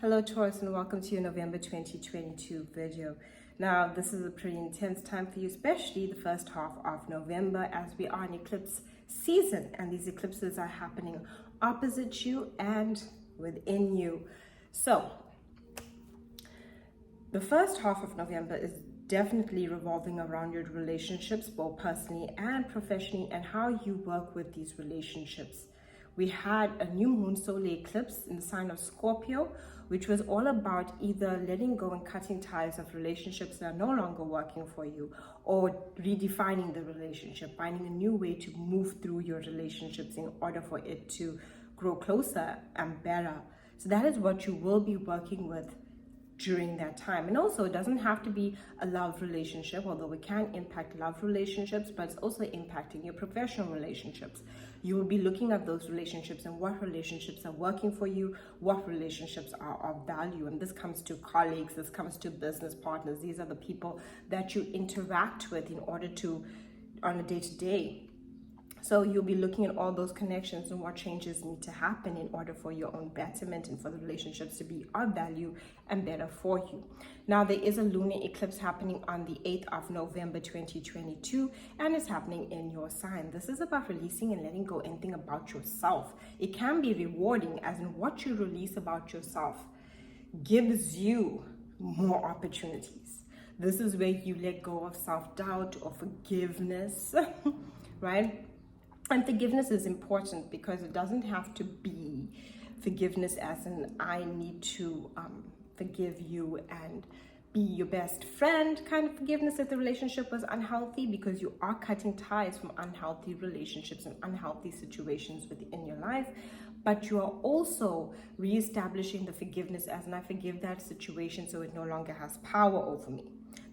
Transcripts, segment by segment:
Hello Taurus, and welcome to your November 2022 video. Now this is a pretty intense time for you, especially the first half of November, as we are in eclipse season, and these eclipses are happening opposite you and within you. So the first half of November is definitely revolving around your relationships, both personally and professionally, and how you work with these relationships. We had a new moon solar eclipse in the sign of Scorpio, which was all about either letting go and cutting ties of relationships that are no longer working for you, or redefining the relationship, finding a new way to move through your relationships in order for it to grow closer and better. So that is what you will be working with during that time. And also, it doesn't have to be a love relationship, although it can impact love relationships, but it's also impacting your professional relationships. You will be looking at those relationships and what relationships are working for you, what relationships are of value. And this comes to colleagues, this comes to business partners. These are the people that you interact with in order to, on a day-to-day. So you'll be looking at all those connections and what changes need to happen in order for your own betterment and for the relationships to be of value and better for you. Now, there is a lunar eclipse happening on the 8th of November 2022, and it's happening in your sign. This is about releasing and letting go anything about yourself. It can be rewarding, as in what you release about yourself gives you more opportunities. This is where you let go of self-doubt or forgiveness, right? And forgiveness is important because it doesn't have to be forgiveness as in I need to forgive you and be your best friend kind of forgiveness if the relationship was unhealthy, because you are cutting ties from unhealthy relationships and unhealthy situations within your life. But you are also reestablishing the forgiveness as in I forgive that situation so it no longer has power over me.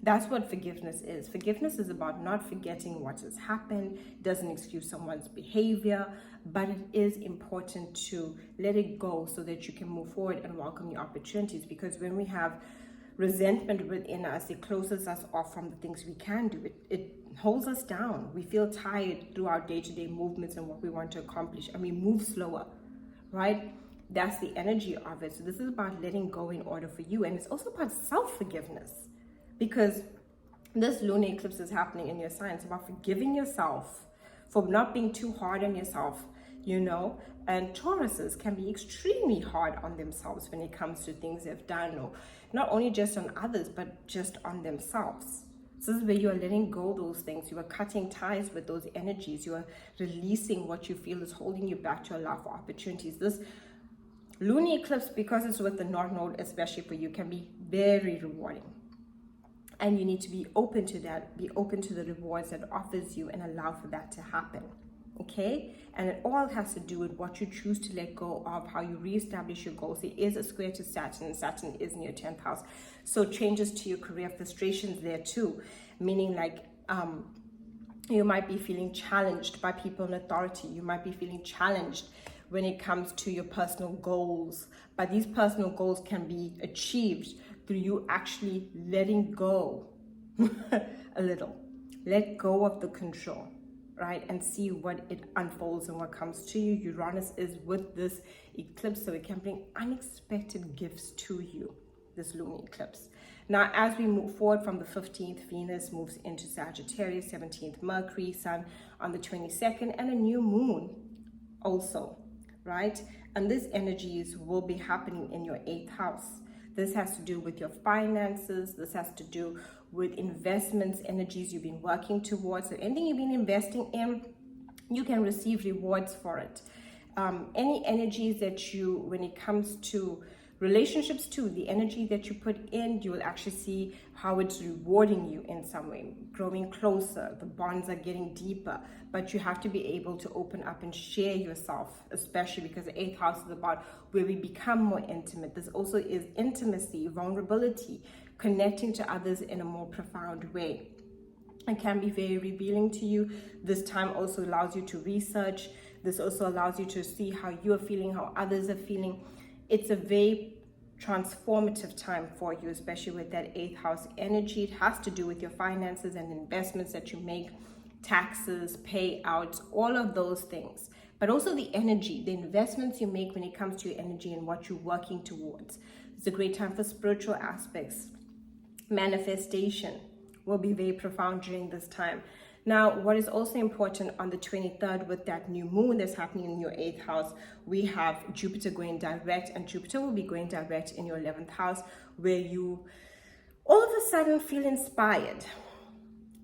That's what forgiveness is. Forgiveness is about not forgetting what has happened. It doesn't excuse someone's behavior, but it is important to let it go so that you can move forward and welcome your opportunities. Because when we have resentment within us, it closes us off from the things we can do. It holds us down. We feel tired through our day-to-day movements and what we want to accomplish, and we move slower, right? That's the energy of it. So this is about letting go in order for you. And it's also about self-forgiveness, because this lunar eclipse is happening in your sign. It's about forgiving yourself for not being too hard on yourself, and Tauruses can be extremely hard on themselves when it comes to things they've done, or not only just on others, but just on themselves. So this is where you are letting go those things. You are cutting ties with those energies. You are releasing what you feel is holding you back to allow for opportunities. This lunar eclipse, because it's with the North Node, especially for you, can be very rewarding. And you need to be open to that, be open to the rewards that it offers you, and allow for that to happen, okay? And it all has to do with what you choose to let go of, how you reestablish your goals. It is a square to Saturn, and Saturn is in your 10th house. So changes to your career, frustrations there too, meaning like you might be feeling challenged by people in authority. You might be feeling challenged when it comes to your personal goals, but these personal goals can be achieved through you actually letting go a little. Let go of the control, right? And see what it unfolds and what comes to you. Uranus is with this eclipse, so it can bring unexpected gifts to you, this lunar eclipse. Now, as we move forward from the 15th, Venus moves into Sagittarius, 17th, Mercury, Sun on the 22nd, and a new moon also, right? And these energies will be happening in your 8th house. This has to do with your finances. This has to do with investments, energies you've been working towards. So anything you've been investing in, you can receive rewards for it. Any energies that you, when it comes to relationships too, the energy that you put in, you will actually see how it's rewarding you in some way, growing closer, the bonds are getting deeper, but you have to be able to open up and share yourself, especially because the 8th house is about where we become more intimate. This also is intimacy, vulnerability, connecting to others in a more profound way. It can be very revealing to you. This time also allows you to research. This also allows you to see how you're feeling, how others are feeling. It's a very transformative time for you, especially with that 8th house energy. It has to do with your finances and investments that you make, taxes, payouts, all of those things. but also the energy, the investments you make when it comes to your energy and what you're working towards. It's a great time for spiritual aspects. Manifestation will be very profound during this time. Now, what is also important on the 23rd with that new moon that's happening in your 8th house, we have Jupiter going direct, and Jupiter will be going direct in your 11th house, where you all of a sudden feel inspired.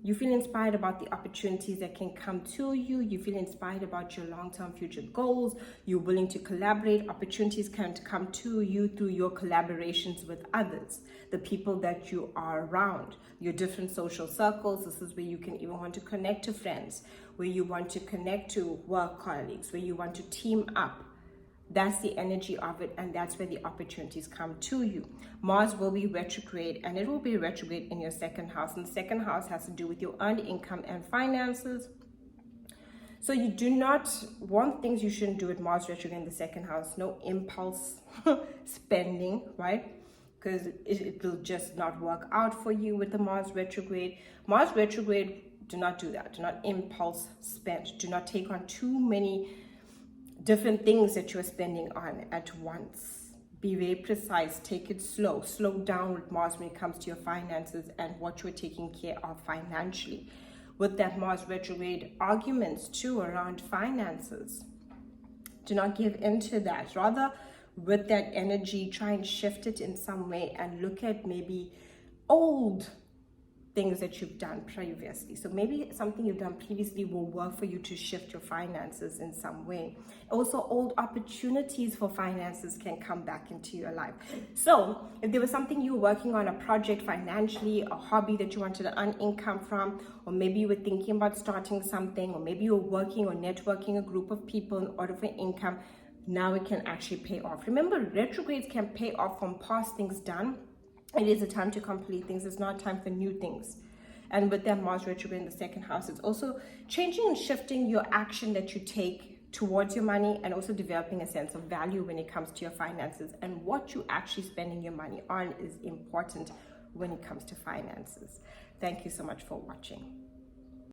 You feel inspired about the opportunities that can come to you. You feel inspired about your long-term future goals. You're willing to collaborate. Opportunities can come to you through your collaborations with others, the people that you are around, your different social circles. This is where you can even want to connect to friends, where you want to connect to work colleagues, where you want to team up. That's the energy of it, and that's where the opportunities come to you. Mars will be retrograde, and it will be retrograde in your 2nd house, and the 2nd house has to do with your earned income and finances. So you do not want things you shouldn't do with Mars retrograde in the 2nd house. No impulse spending, right? Because it will just not work out for you with the Mars retrograde. Mars retrograde, do not do that. Do not impulse spend. Do not take on too many different things that you're spending on at once. Be very precise. Take it slow. Slow down with Mars when it comes to your finances and what you're taking care of financially. With that Mars retrograde, arguments too around finances. Do not give into that. Rather, with that energy, try and shift it in some way and look at maybe old things that you've done previously. So maybe something you've done previously will work for you to shift your finances in some way. Also, old opportunities for finances can come back into your life. So if there was something you were working on, a project financially, a hobby that you wanted to earn income from, or maybe you were thinking about starting something, or maybe you were working or networking a group of people in order for income, now it can actually pay off. Remember, retrogrades can pay off from past things done. It is a time to complete things. It's not time for new things. And with that Mars retrograde in the 2nd house, it's also changing and shifting your action that you take towards your money, and also developing a sense of value when it comes to your finances. And what you actually spending your money on is important when it comes to finances. Thank you so much for watching.